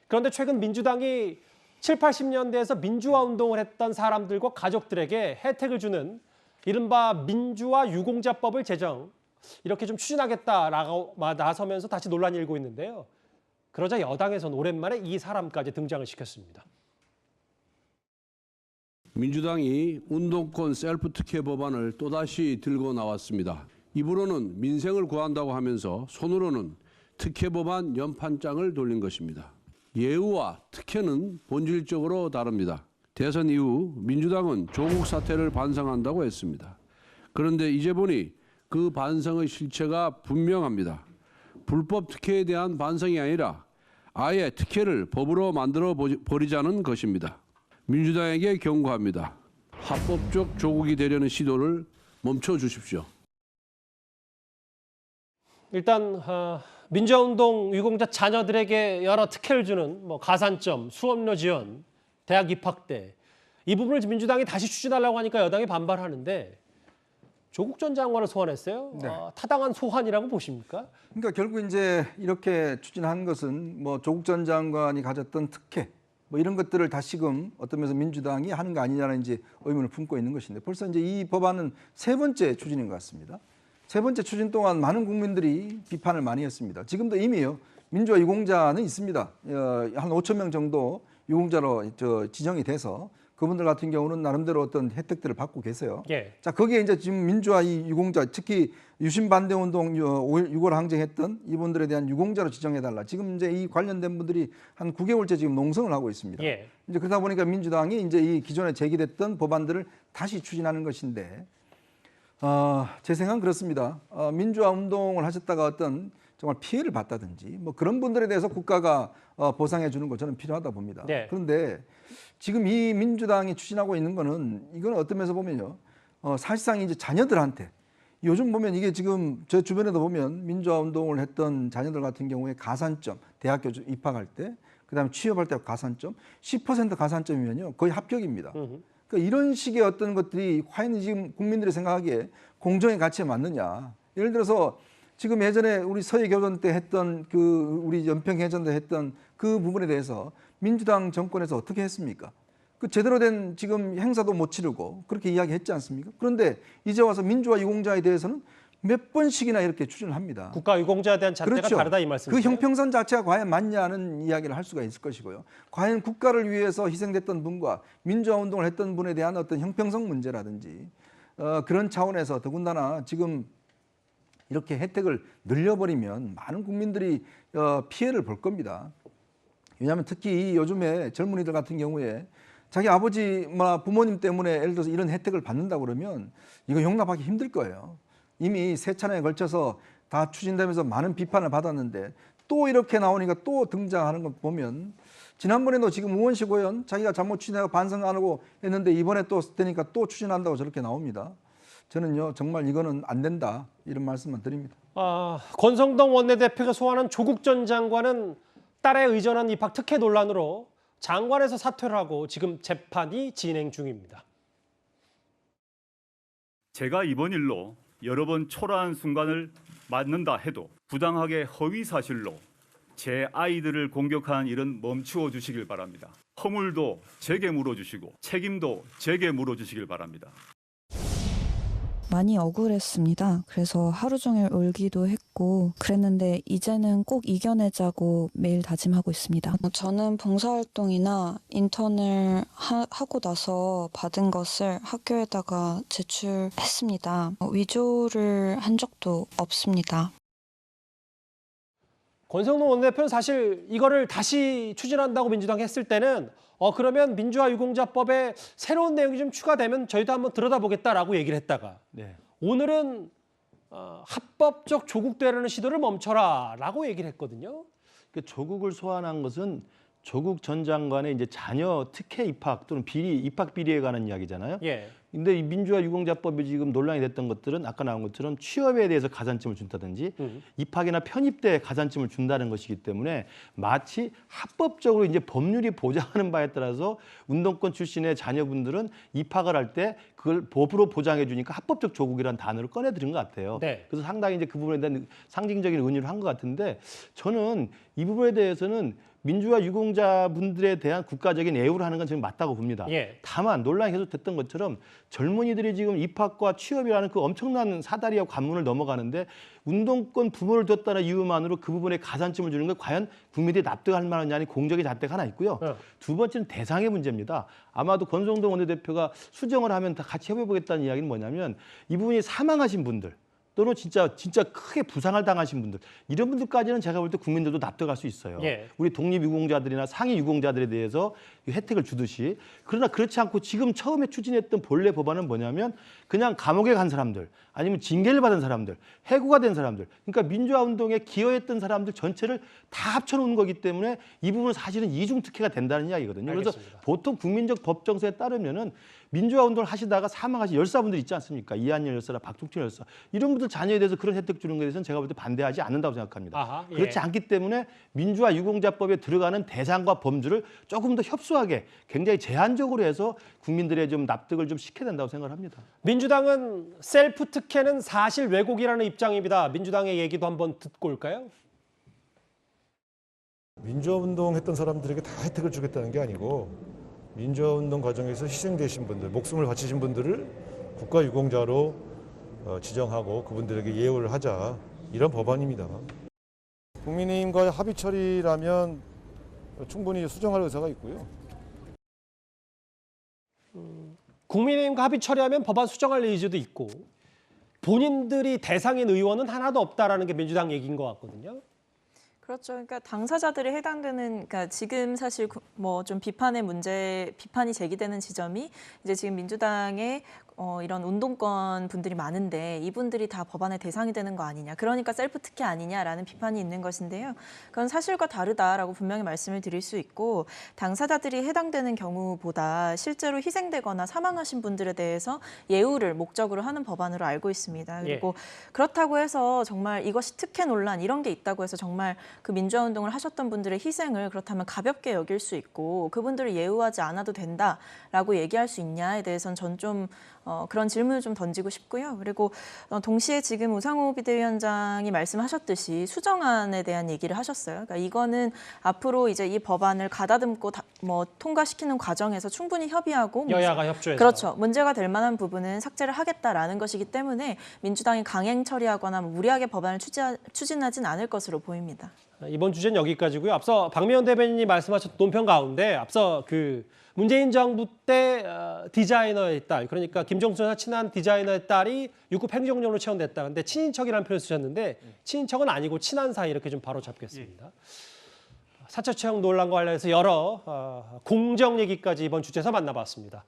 그런데 최근 민주당이 7, 80년대에서 민주화 운동을 했던 사람들과 가족들에게 혜택을 주는 이른바 민주화 유공자법을 제정, 이렇게 좀 추진하겠다라고 나서면서 다시 논란이 일고 있는데요. 그러자 여당에서는 오랜만에 이 사람까지 등장을 시켰습니다. 민주당이 운동권 셀프 특혜 법안을 또다시 들고 나왔습니다. 입으로는 민생을 구한다고 하면서 손으로는 특혜 법안 연판장을 돌린 것입니다. 예우와 특혜는 본질적으로 다릅니다. 대선 이후 민주당은 조국 사태를 반성한다고 했습니다. 그런데 이제 보니 그 반성의 실체가 분명합니다. 불법 특혜에 대한 반성이 아니라 아예 특혜를 법으로 만들어 버리자는 것입니다. 민주당에게 경고합니다. 합법적 조국이 되려는 시도를 멈춰 주십시오. 일단 민주화운동 유공자 자녀들에게 여러 특혜를 주는 가산점, 수업료 지원, 대학 입학대, 이 부분을 민주당이 다시 추진하려고 하니까 여당이 반발하는데 조국 전 장관을 소환했어요. 네. 타당한 소환이라고 보십니까? 그러니까 결국 이제 이렇게 추진한 것은 조국 전 장관이 가졌던 특혜 이런 것들을 다시금 어떤 면에서 민주당이 하는 거 아니냐는 이제 의문을 품고 있는 것인데 벌써 이제 이 법안은 세 번째 추진인 것 같습니다. 세 번째 추진 동안 많은 국민들이 비판을 많이 했습니다. 지금도 이미요 민주화 유공자는 있습니다. 한 5천 명 정도 유공자로 지정이 돼서 그분들 같은 경우는 나름대로 어떤 혜택들을 받고 계세요. 예. 자, 거기에 이제 지금 민주화 이 유공자, 특히 유신 반대 운동 6월 항쟁했던 이분들에 대한 유공자로 지정해달라. 지금 이제 이 관련된 분들이 한 9개월째 지금 농성을 하고 있습니다. 예. 이제 그러다 보니까 민주당이 이제 이 기존에 제기됐던 법안들을 다시 추진하는 것인데, 제 생각은 그렇습니다. 민주화 운동을 하셨다가 어떤 정말 피해를 봤다든지 그런 분들에 대해서 국가가 보상해 주는 거 저는 필요하다 봅니다. 네. 그런데 지금 이 민주당이 추진하고 있는 거는 이건 어떤 면에서 보면요. 사실상 이제 자녀들한테 요즘 보면 이게 지금 제 주변에도 보면 민주화 운동을 했던 자녀들 같은 경우에 가산점, 대학교 입학할 때, 그다음에 취업할 때 가산점, 10% 가산점이면요 거의 합격입니다. 그러니까 이런 식의 어떤 것들이 과연 지금 국민들이 생각하기에 공정의 가치에 맞느냐? 예를 들어서 지금 예전에 우리 서해교전 때 했던 우리 연평해전 때 했던 그 부분에 대해서 민주당 정권에서 어떻게 했습니까? 그 제대로 된 지금 행사도 못 치르고 그렇게 이야기했지 않습니까? 그런데 이제 와서 민주화 유공자에 대해서는 몇 번씩이나 이렇게 추진을 합니다. 국가 유공자에 대한 잣대가 그렇죠. 다르다 이 말씀이세요? 그 형평선 자체가 과연 맞냐는 이야기를 할 수가 있을 것이고요. 과연 국가를 위해서 희생됐던 분과 민주화 운동을 했던 분에 대한 어떤 형평성 문제라든지 그런 차원에서 더군다나 지금 이렇게 혜택을 늘려버리면 많은 국민들이 피해를 볼 겁니다. 왜냐하면 특히 요즘에 젊은이들 같은 경우에 자기 아버지나 부모님 때문에 예를 들어서 이런 혜택을 받는다 그러면 이거 용납하기 힘들 거예요. 이미 세 차례에 걸쳐서 다 추진되면서 많은 비판을 받았는데 또 이렇게 나오니까 또 등장하는 거 보면 지난번에도 지금 우원식 의원 자기가 잘못 추진하고 반성 안 하고 했는데 이번에 또 되니까 또 추진한다고 저렇게 나옵니다. 저는요 정말 이거는 안 된다 이런 말씀만 드립니다. 권성동 원내대표가 소환한 조국 전 장관은 딸의 의전한 입학 특혜 논란으로 장관에서 사퇴를 하고 지금 재판이 진행 중입니다. 제가 이번 일로 여러 번 초라한 순간을 맞는다 해도 부당하게 허위 사실로 제 아이들을 공격하는 일은 멈추어 주시길 바랍니다. 허물도 제게 물어주시고 책임도 제게 물어주시길 바랍니다. 많이 억울했습니다. 그래서 하루 종일 울기도 했고 그랬는데 이제는 꼭 이겨내자고 매일 다짐하고 있습니다. 저는 봉사활동이나 인턴을 하고 나서 받은 것을 학교에다가 제출했습니다. 위조를 한 적도 없습니다. 권성동 원내대표는 사실 이거를 다시 추진한다고 민주당이 했을 때는 그러면 민주화 유공자법에 새로운 내용이 좀 추가되면 저희도 한번 들여다보겠다라고 얘기를 했다가 오늘은 합법적 조국되려는 시도를 멈춰라라고 얘기를 했거든요. 조국을 소환한 것은 조국 전 장관의 이제 자녀 특혜 입학 또는 입학 비리에 관한 이야기잖아요. 예. 근데 이 민주화 유공자법이 지금 논란이 됐던 것들은 아까 나온 것처럼 취업에 대해서 가산점을 준다든지 입학이나 편입 때 가산점을 준다는 것이기 때문에 마치 합법적으로 이제 법률이 보장하는 바에 따라서 운동권 출신의 자녀분들은 입학을 할 때 그걸 법으로 보장해 주니까 합법적 조국이라는 단어를 꺼내 들은 것 같아요. 네. 그래서 상당히 이제 그 부분에 대한 상징적인 의미를 한 것 같은데 저는 이 부분에 대해서는 민주화 유공자분들에 대한 국가적인 예우를 하는 건 지금 맞다고 봅니다. 예. 다만 논란이 계속 됐던 것처럼 젊은이들이 지금 입학과 취업이라는 그 엄청난 사다리와 관문을 넘어가는데 운동권 부모를 뒀다는 이유만으로 그 부분에 가산점을 주는 건 과연 국민들이 납득할 만하냐니 공적인 잣대가 하나 있고요. 두 번째는 대상의 문제입니다. 아마도 권성동 원내대표가 수정을 하면 다 같이 해보겠다는 이야기는 뭐냐면 이분이 사망하신 분들 또는 진짜 크게 부상을 당하신 분들 이런 분들까지는 제가 볼 때 국민들도 납득할 수 있어요. 예. 우리 독립유공자들이나 상위 유공자들에 대해서 혜택을 주듯이 그러나 그렇지 않고 지금 처음에 추진했던 본래 법안은 뭐냐면 그냥 감옥에 간 사람들 아니면 징계를 받은 사람들 해고가 된 사람들 그러니까 민주화 운동에 기여했던 사람들 전체를 다 합쳐놓은 거기 때문에 이 부분은 사실은 이중특혜가 된다는 이야기거든요. 그래서 알겠습니다. 보통 국민적 법 정서에 따르면은 민주화 운동을 하시다가 사망하신 열사분들 있지 않습니까? 이한열 열사나 박종춘 열사 이런 분들 자녀에 대해서 그런 혜택 주는 것에 대해서는 제가 볼 때 반대하지 않는다고 생각합니다. 아하, 예. 그렇지 않기 때문에 민주화 유공자법에 들어가는 대상과 범주를 조금 더 협소하게 굉장히 제한적으로 해서 국민들의 좀 납득을 좀 시켜야 된다고 생각합니다. 민주당은 셀프 특혜는 사실 왜곡이라는 입장입니다. 민주당의 얘기도 한번 듣고 올까요? 민주화운동 했던 사람들에게 다 혜택을 주겠다는 게 아니고 민주화운동 과정에서 희생되신 분들, 목숨을 바치신 분들을 국가유공자로 지정하고 그분들에게 예우를 하자 이런 법안입니다. 국민의힘과의 합의 처리라면 충분히 수정할 의사가 있고요. 국민의힘과 합의 처리하면 법안 수정할 의지도 있고 본인들이 대상인 의원은 하나도 없다라는 게 민주당 얘기인 것 같거든요. 그렇죠. 그러니까 당사자들이 해당되는, 그러니까 지금 사실 뭐 좀 비판이 제기되는 지점이 이제 지금 민주당의 이런 운동권 분들이 많은데 이분들이 다 법안의 대상이 되는 거 아니냐. 그러니까 셀프 특혜 아니냐라는 비판이 있는 것인데요. 그건 사실과 다르다라고 분명히 말씀을 드릴 수 있고 당사자들이 해당되는 경우보다 실제로 희생되거나 사망하신 분들에 대해서 예우를 목적으로 하는 법안으로 알고 있습니다. 그리고 그렇다고 해서 정말 이것이 특혜 논란 이런 게 있다고 해서 정말 그 민주화 운동을 하셨던 분들의 희생을 그렇다면 가볍게 여길 수 있고 그분들을 예우하지 않아도 된다라고 얘기할 수 있냐에 대해서는 전 좀 그런 질문을 좀 던지고 싶고요. 그리고 동시에 지금 우상호 비대위원장이 말씀하셨듯이 수정안에 대한 얘기를 하셨어요. 그러니까 이거는 앞으로 이제 이 법안을 가다듬고 통과시키는 과정에서 충분히 협의하고 여야가 협조해서. 그렇죠. 문제가 될 만한 부분은 삭제를 하겠다라는 것이기 때문에 민주당이 강행 처리하거나 무리하게 법안을 추진하진 않을 것으로 보입니다. 이번 주제는 여기까지고요. 앞서 박미연 대변인이 말씀하셨던 논평 가운데 앞서 그 문재인 정부 때 디자이너의 딸, 그러니까 김정수와 친한 디자이너의 딸이 6급 행정용으로 채용됐다. 근데 친인척이라는 표현을 쓰셨는데 친인척은 아니고 친한 사이 이렇게 좀 바로 잡겠습니다. 사적 채용 논란과 관련해서 여러 공정 얘기까지 이번 주제에서 만나봤습니다.